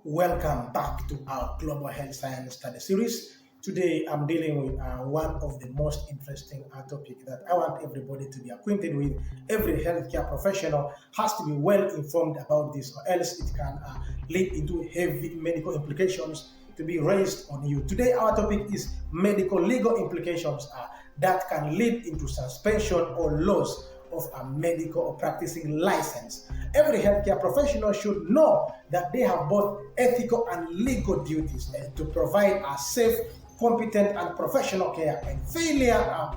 Welcome back to our Global Health Science Study Series. Today I'm dealing with one of the most interesting topics that I want everybody to be acquainted with. Every healthcare professional has to be well informed about this, or else it can lead into heavy medical implications to be raised on you. Today our topic is medical legal implications that can lead into suspension or loss of a medical or practicing license. Every healthcare professional should know that they have both ethical and legal duties to provide a safe, competent, and professional care. And failure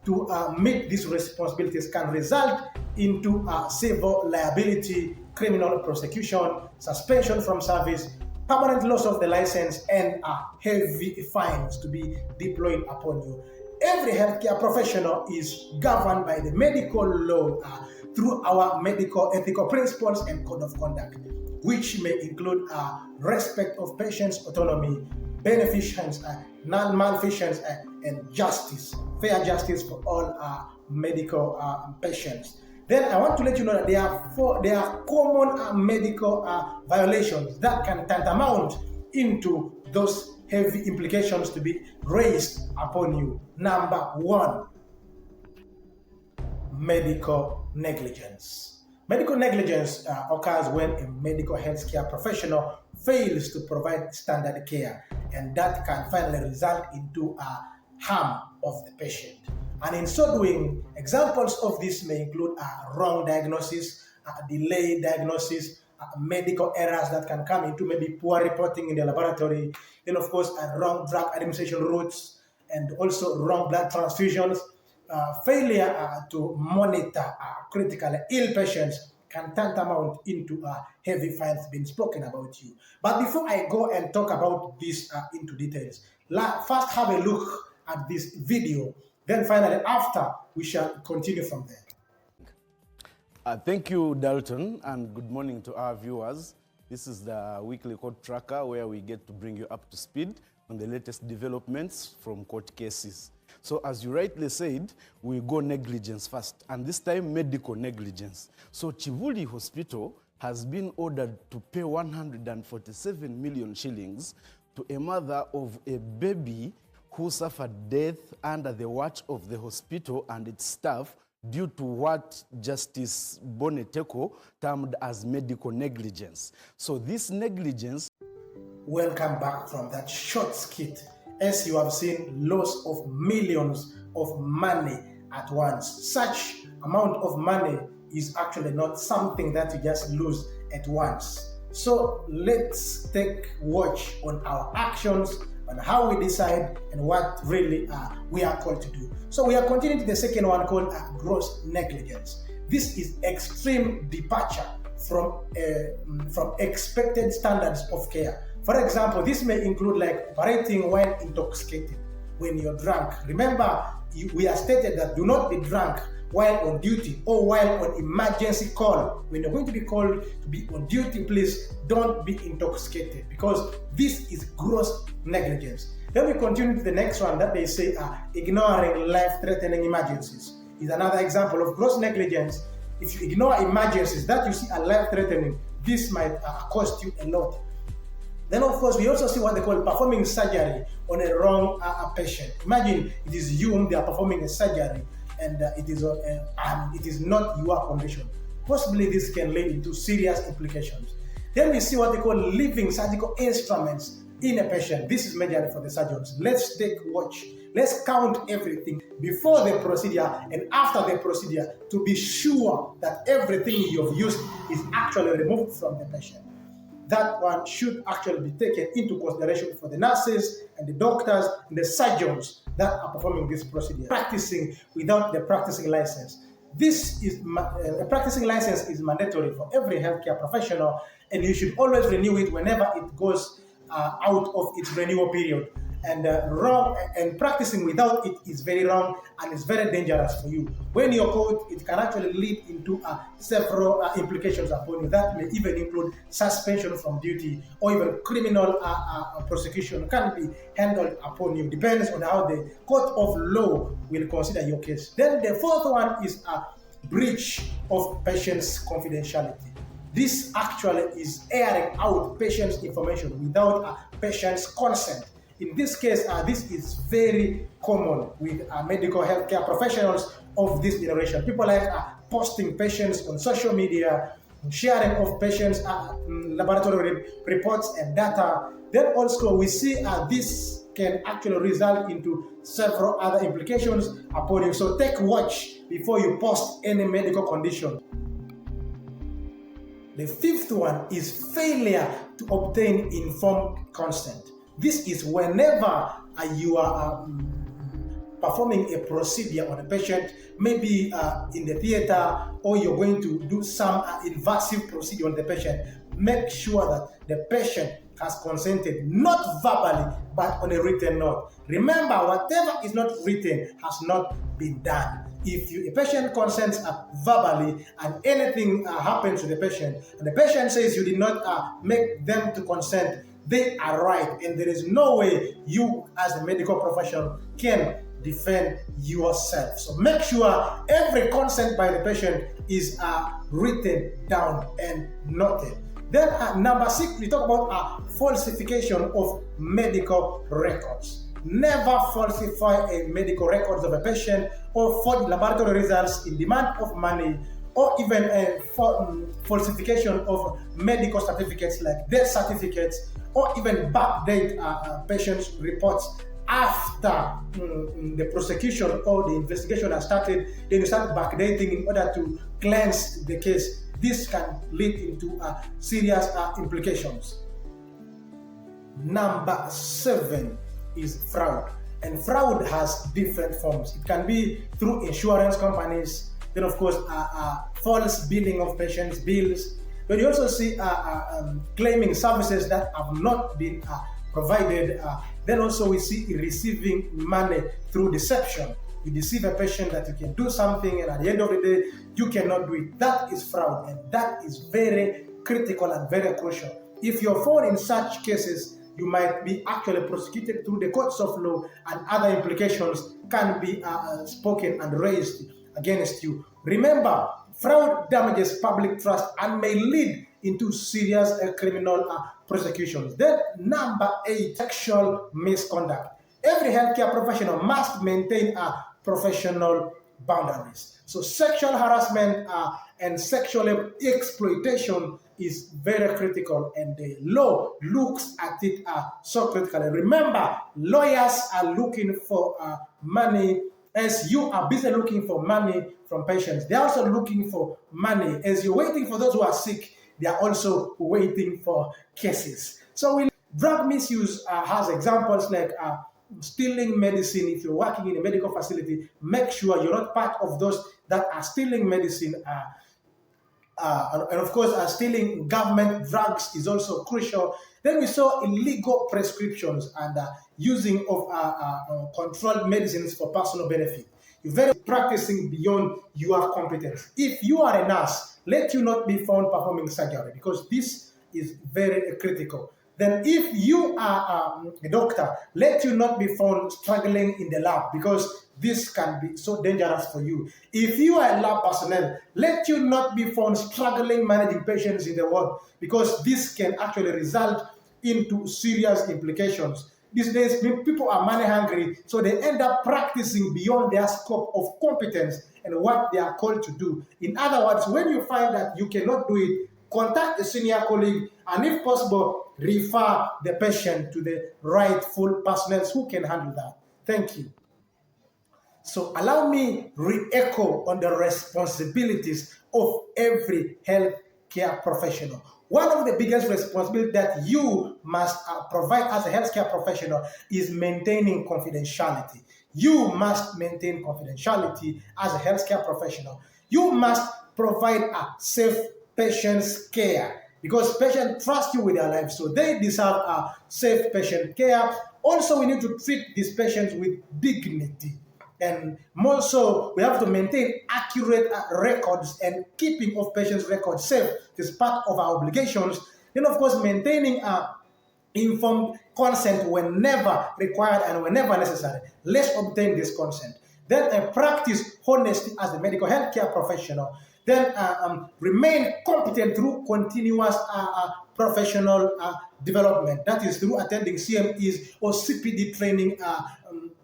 to meet these responsibilities can result into civil liability, criminal prosecution, suspension from service, permanent loss of the license, and heavy fines to be deployed upon you. Every healthcare professional is governed by the medical law through our medical ethical principles and code of conduct, which may include respect of patients' autonomy, beneficence, non-malfeasance, and justice, fair justice for all medical patients. Then I want to let you know that there are common medical violations that can tantamount into those heavy implications to be raised upon you. Number one, medical negligence. Medical negligence occurs when a medical healthcare professional fails to provide standard care, and that can finally result into harm of the patient. And in so doing, examples of this may include wrong diagnosis, delayed diagnosis, medical errors that can come into maybe poor reporting in the laboratory, then of course wrong drug administration routes, and also wrong blood transfusions. Failure to monitor critically ill patients can tantamount into heavy fines being spoken about you. But before I go and talk about this into details, first have a look at this video. Then finally, after, we shall continue from there. Thank you, Dalton, and good morning to our viewers. This is the weekly court tracker where we get to bring you up to speed on the latest developments from court cases. So as you rightly said, we go negligence first, and this time medical negligence. So Chivuli Hospital has been ordered to pay 147 million shillings to a mother of a baby who suffered death under the watch of the hospital and its staff due to what Justice Boneteko termed as medical negligence. So this negligence... Welcome back from that short skit. As you have seen, loss of millions of money at once. Such amount of money is actually not something that you just lose at once. So let's take watch on our actions, on how we decide, and what really we are called to do. So we are continuing to the second one called gross negligence. This is extreme departure from expected standards of care. For example, this may include like operating while intoxicated, when you're drunk. Remember, we are stated that do not be drunk while on duty or while on emergency call. When you're going to be called to be on duty, please don't be intoxicated, because this is gross negligence. Then we continue to the next one that they say ignoring life-threatening emergencies is another example of gross negligence. If you ignore emergencies that you see are life-threatening, this might cost you a lot. Then of course, we also see what they call performing surgery on a wrong patient. Imagine it is you whom they are performing a surgery, and it is not your condition. Possibly this can lead into serious implications. Then we see what they call leaving surgical instruments in a patient. This is majorly for the surgeons. Let's take watch. Let's count everything before the procedure and after the procedure to be sure that everything you've used is actually removed from the patient. That one should actually be taken into consideration for the nurses and the doctors and the surgeons that are performing this procedure, practicing without the practicing license. This is a practicing license is mandatory for every healthcare professional, and you should always renew it whenever it goes out of its renewal period. And practicing without it is very wrong, and it's very dangerous for you. When you're caught, it can actually lead into several implications upon you. That may even include suspension from duty, or even criminal prosecution can be handled upon you. Depends on how the court of law will consider your case. Then the fourth one is a breach of patient's confidentiality. This actually is airing out patient's information without a patient's consent. In this case, this is very common with medical healthcare professionals of this generation. People like posting patients on social media, sharing of patients' laboratory reports and data. Then also we see this can actually result into several other implications upon you. So take watch before you post any medical condition. The fifth one is failure to obtain informed consent. This is whenever you are performing a procedure on a patient, maybe in the theater, or you're going to do some invasive procedure on the patient. Make sure that the patient has consented, not verbally, but on a written note. Remember, whatever is not written has not been done. If a patient consents verbally and anything happens to the patient, and the patient says you did not make them to consent, they are right, and there is no way you as a medical professional can defend yourself. So make sure every consent by the patient is written down and noted. Then number 6, we talk about falsification of medical records. Never falsify a medical records of a patient or forge laboratory results in demand of money, or even a falsification of medical certificates like death certificates, or even backdate patients' reports after the prosecution or the investigation has started. Then you start backdating in order to cleanse the case. This can lead into serious implications. Number 7 is fraud. And fraud has different forms. It can be through insurance companies, then of course false billing of patients' bills. But you also see claiming services that have not been provided. Then also we see receiving money through deception. You deceive a patient that you can do something, and at the end of the day, you cannot do it. That is fraud, and that is very critical and very crucial. If you're found in such cases, you might be actually prosecuted through the courts of law, and other implications can be spoken and raised against you. Remember, fraud damages public trust and may lead into serious criminal prosecutions. Then number 8, sexual misconduct. Every healthcare professional must maintain professional boundaries. So sexual harassment and sexual exploitation is very critical, and the law looks at it so critically. Remember, lawyers are looking for money as you are busy looking for money from patients. They are also looking for money. As you're waiting for those who are sick, they are also waiting for cases. So drug misuse has examples like stealing medicine. If you're working in a medical facility, make sure you're not part of those that are stealing medicine. And of course, stealing government drugs is also crucial. Then we saw illegal prescriptions and using of controlled medicines for personal benefit. You're very practicing beyond your competence. If you are a nurse, let you not be found performing surgery, because this is very critical. Then if you are a doctor, let you not be found struggling in the lab, because this can be so dangerous for you. If you are a lab personnel, let you not be found struggling managing patients in the ward, because this can actually result into serious implications. These days, people are money hungry, so they end up practicing beyond their scope of competence and what they are called to do. In other words, when you find that you cannot do it, contact a senior colleague, and if possible, refer the patient to the rightful personnel who can handle that. Thank you. So allow me re-echo on the responsibilities of every healthcare professional. One of the biggest responsibilities that you must provide as a healthcare professional is maintaining confidentiality. You must maintain confidentiality as a healthcare professional. You must provide a safe patient's care, because patients trust you with their lives, so they deserve a safe patient care. Also, we need to treat these patients with dignity. And more so, we have to maintain accurate records, and keeping of patients' records safe is part of our obligations. Then, of course, maintaining informed consent whenever required and whenever necessary. Let's obtain this consent. Then practice honesty as a medical healthcare professional. then remain competent through continuous professional development. That is through attending CMEs or CPD training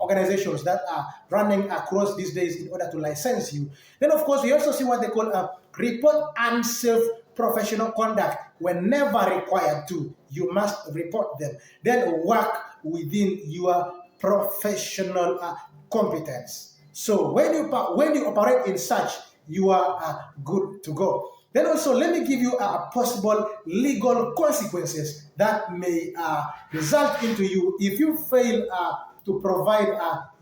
organizations that are running across these days in order to license you. Then, of course, we also see what they call report unsafe professional conduct. Whenever required to, you must report them. Then work within your professional competence. So when you operate in such, you are good to go. Then also, let me give you possible legal consequences that may result into you if you fail to provide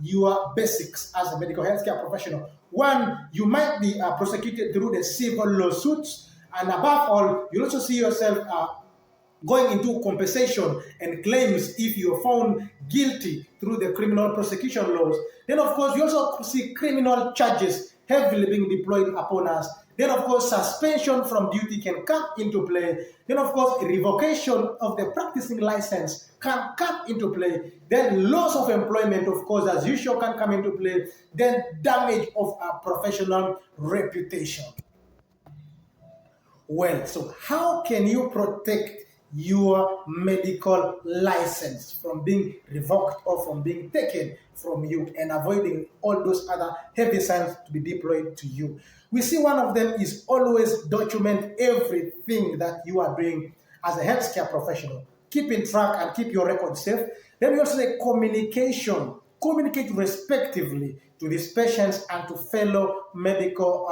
your basics as a medical healthcare professional. One, you might be prosecuted through the civil lawsuits, and above all, you'll also see yourself going into compensation and claims if you're found guilty through the criminal prosecution laws. Then, of course, you also see criminal charges heavily being deployed upon us. Then, of course, suspension from duty can come into play. Then, of course, revocation of the practicing license can come into play. Then, loss of employment, of course, as usual, can come into play. Then, damage of a professional reputation. Well, so how can you protect your medical license from being revoked or from being taken from you and avoiding all those other heavy signs to be deployed to you? We see one of them is always document everything that you are doing as a healthcare professional. Keep in track and keep your record safe. Then we also say communication. Communicate respectively to these patients and to fellow medical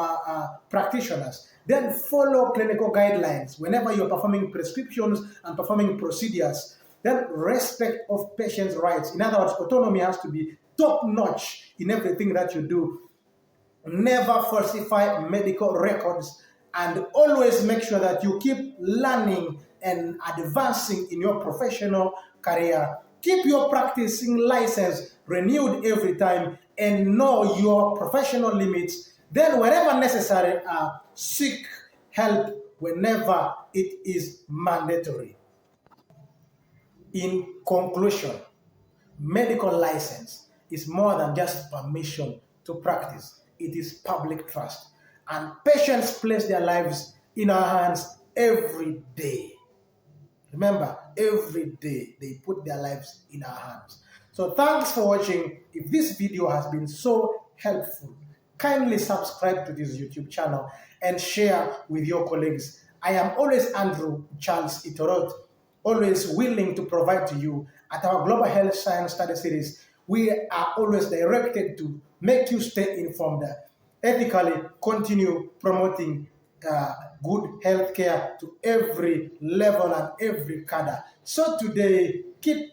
practitioners. Then follow clinical guidelines whenever you're performing prescriptions and performing procedures. Then respect of patients' rights. In other words, autonomy has to be top-notch in everything that you do. Never falsify medical records, and always make sure that you keep learning and advancing in your professional career. Keep your practicing license renewed every time and know your professional limits. Then, wherever necessary, seek help whenever it is mandatory. In conclusion, medical license is more than just permission to practice. It is public trust. And patients place their lives in our hands every day. Remember, every day they put their lives in our hands. So thanks for watching. If this video has been so helpful, kindly subscribe to this YouTube channel and share with your colleagues. I am always Andrew Charles Itorot, always willing to provide to you at our Global Health Science Study Series. We are always directed to make you stay informed, ethically continue promoting good healthcare to every level and every cadre. So today, keep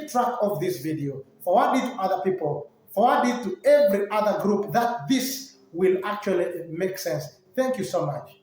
track of this video, forward it to other people, forward it to every other group that this will actually make sense. Thank you so much.